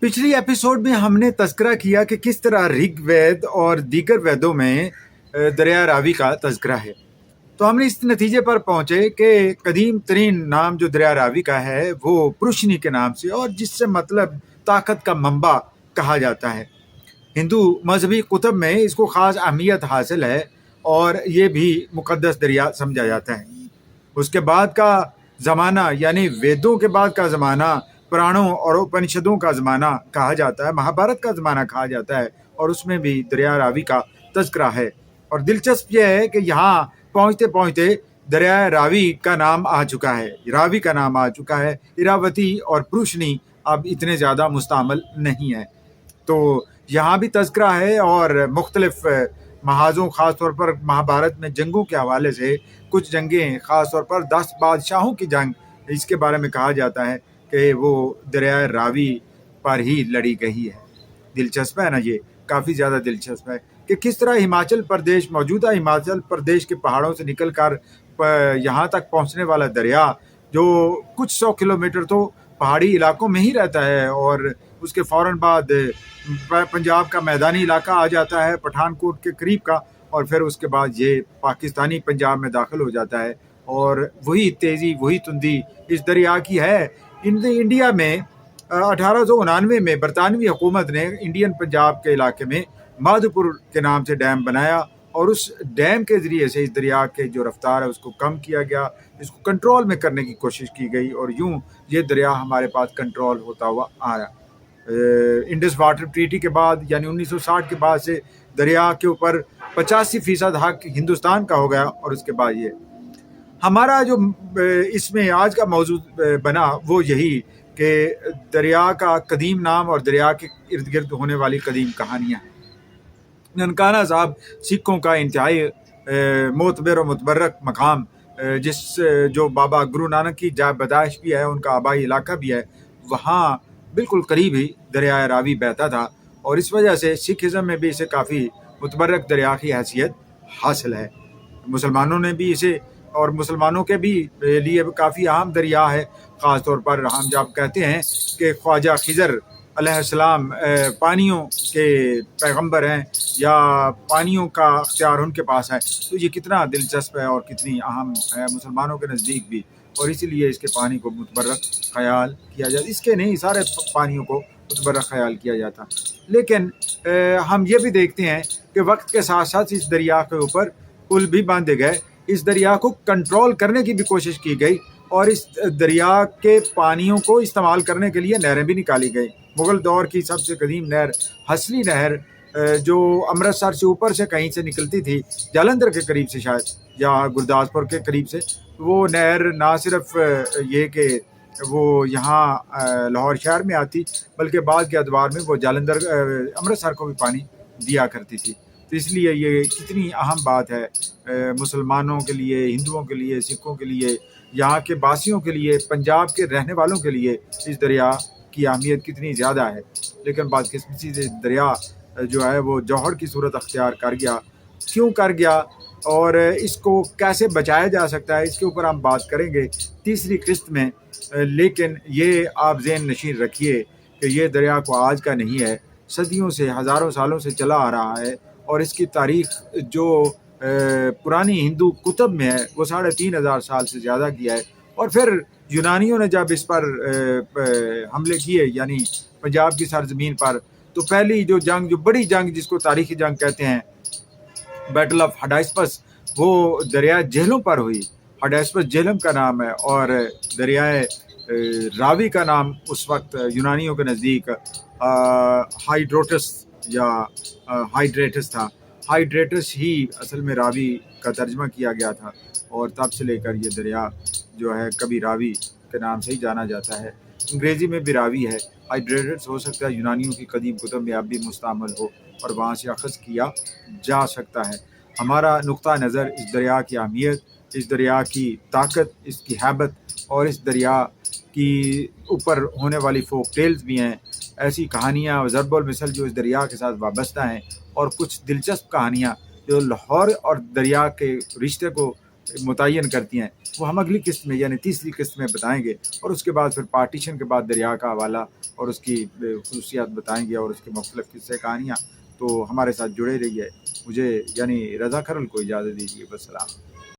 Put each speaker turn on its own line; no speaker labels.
پچھلی ایپیسوڈ میں ہم نے تذکرہ کیا کہ کس طرح رگ وید اور دیگر ویدوں میں دریا راوی کا تذکرہ ہے. تو ہم نے اس نتیجے پر پہنچے کہ قدیم ترین نام جو دریا راوی کا ہے وہ پروشنی کے نام سے، اور جس سے مطلب طاقت کا منبع کہا جاتا ہے. ہندو مذہبی کتب میں اس کو خاص اہمیت حاصل ہے اور یہ بھی مقدس دریا سمجھا جاتا ہے. اس کے بعد کا زمانہ یعنی ویدوں کے بعد کا زمانہ پرانوں اور اپنشدوں کا زمانہ کہا جاتا ہے، مہابھارت کا زمانہ کہا جاتا ہے، اور اس میں بھی دریا راوی کا تذکرہ ہے. اور دلچسپ یہ ہے کہ یہاں پہنچتے پہنچتے دریا راوی کا نام آ چکا ہے، راوی کا نام آ چکا ہے. اراوتی اور پروشنی اب اتنے زیادہ مستعمل نہیں ہیں. تو یہاں بھی تذکرہ ہے اور مختلف محاذوں، خاص طور پر مہابھارت میں جنگوں کے حوالے سے کچھ جنگیں، خاص طور پر 10 بادشاہوں کی جنگ، اس کے بارے میں کہا جاتا ہے کہ وہ دریائے راوی پر ہی لڑی گئی ہے. دلچسپ ہے نا، یہ کافی زیادہ دلچسپ ہے کہ کس طرح ہماچل پردیش، موجودہ ہماچل پردیش کے پہاڑوں سے نکل کر یہاں تک پہنچنے والا دریا جو کچھ 100 کلومیٹر تو پہاڑی علاقوں میں ہی رہتا ہے، اور اس کے فوراً بعد پنجاب کا میدانی علاقہ آ جاتا ہے، پٹھان کوٹ کے قریب کا، اور پھر اس کے بعد یہ پاکستانی پنجاب میں داخل ہو جاتا ہے. اور وہی تیزی، وہی تندی اس دریا کی ہے. انڈیا میں 1899 میں برطانوی حکومت نے انڈین پنجاب کے علاقے میں مادھوپور کے نام سے ڈیم بنایا، اور اس ڈیم کے ذریعے سے اس دریا کے جو رفتار ہے اس کو کم کیا گیا، اس کو کنٹرول میں کرنے کی کوشش کی گئی، اور یوں یہ دریا ہمارے پاس کنٹرول ہوتا ہوا آیا. انڈس واٹر ٹریٹی کے بعد یعنی 1960 کے بعد سے دریا کے اوپر 85% حق ہندوستان کا ہو گیا. اور اس کے بعد یہ ہمارا جو اس میں آج کا موضوع بنا وہ یہی کہ دریا کا قدیم نام اور دریا کے ارد گرد ہونے والی قدیم کہانیاں. ننکانہ صاحب سکھوں کا انتہائی معتبر و متبرک مقام، جس جو بابا گرو نانک کی جائے بدائش بھی ہے، ان کا آبائی علاقہ بھی ہے، وہاں بالکل قریب ہی دریائے راوی بہتا تھا، اور اس وجہ سے سکھ ازم میں بھی اسے کافی متبرک دریا کی حیثیت حاصل ہے. مسلمانوں نے بھی اسے، اور مسلمانوں کے بھی لیے کافی اہم دریا ہے. خاص طور پر ہم جب کہتے ہیں کہ خواجہ خضر علیہ السلام پانیوں کے پیغمبر ہیں یا پانیوں کا اختیار ان کے پاس ہے، تو یہ کتنا دلچسپ ہے اور کتنی اہم ہے مسلمانوں کے نزدیک بھی، اور اسی لیے اس کے پانی کو متبرک خیال کیا جاتا. اس کے نہیں، سارے پانیوں کو متبرک خیال کیا جاتا. لیکن ہم یہ بھی دیکھتے ہیں کہ وقت کے ساتھ ساتھ اس دریا کے اوپر پل بھی باندھے گئے، اس دریا کو کنٹرول کرنے کی بھی کوشش کی گئی، اور اس دریا کے پانیوں کو استعمال کرنے کے لیے نہریں بھی نکالی گئی. مغل دور کی سب سے قدیم نہر ہسلی نہر جو امرتسر سے اوپر سے کہیں سے نکلتی تھی، جالندھر کے قریب سے شاید یا گرداسپور کے قریب سے، وہ نہر نہ صرف یہ کہ وہ یہاں لاہور شہر میں آتی، بلکہ بعد کے ادوار میں وہ جالندھر امرتسر کو بھی پانی دیا کرتی تھی. تو اس لیے یہ کتنی اہم بات ہے مسلمانوں کے لیے، ہندوؤں کے لیے، سکھوں کے لیے، یہاں کے باسیوں کے لیے، پنجاب کے رہنے والوں کے لیے اس دریا کی اہمیت کتنی زیادہ ہے. لیکن بعض قسمتی سے دریا جو ہے وہ جوہر کی صورت اختیار کر گیا. کیوں کر گیا اور اس کو کیسے بچایا جا سکتا ہے، اس کے اوپر ہم بات کریں گے تیسری قسط میں. لیکن یہ آپ ذہن نشین رکھیے کہ یہ دریا کو آج کا نہیں ہے، صدیوں سے، ہزاروں سالوں سے چلا آ رہا ہے، اور اس کی تاریخ جو پرانی ہندو کتب میں ہے وہ 3500 سال سے زیادہ کی ہے. اور پھر یونانیوں نے جب اس پر حملے کیے یعنی پنجاب کی سرزمین پر، تو پہلی جو جنگ، جو بڑی جنگ جس کو تاریخی جنگ کہتے ہیں، بیٹل آف ہڈائسپس، وہ دریائے جہلم پر ہوئی. ہڈائسپس جہلم کا نام ہے، اور دریائے راوی کا نام اس وقت یونانیوں کے نزدیک ہائیڈروٹس یا ہائیڈریٹس تھا. ہائیڈریٹس ہی اصل میں راوی کا ترجمہ کیا گیا تھا، اور تب سے لے کر یہ دریا جو ہے کبھی راوی کے نام سے ہی جانا جاتا ہے. انگریزی میں بھی راوی ہے. ہائیڈریٹس ہو سکتا ہے یونانیوں کی قدیم کتب میں اب بھی مستعمل ہو اور وہاں سے اخذ کیا جا سکتا ہے. ہمارا نقطہ نظر اس دریا کی اہمیت، اس دریا کی طاقت، اس کی ہیبت، اور اس دریا کی اوپر ہونے والی فوک ٹیلز بھی ہیں، ایسی کہانیاں ضرب المثل جو اس دریا کے ساتھ وابستہ ہیں، اور کچھ دلچسپ کہانیاں جو لاہور اور دریا کے رشتے کو متعین کرتی ہیں وہ ہم اگلی قسط میں یعنی تیسری قسط میں بتائیں گے، اور اس کے بعد پھر پارٹیشن کے بعد دریا کا حوالہ اور اس کی خصوصیات بتائیں گے اور اس کے مختلف قصے کہانیاں۔ تو ہمارے ساتھ جڑے رہیے۔ مجھے یعنی رضا کھرل کو اجازت دیجیے، والسلام۔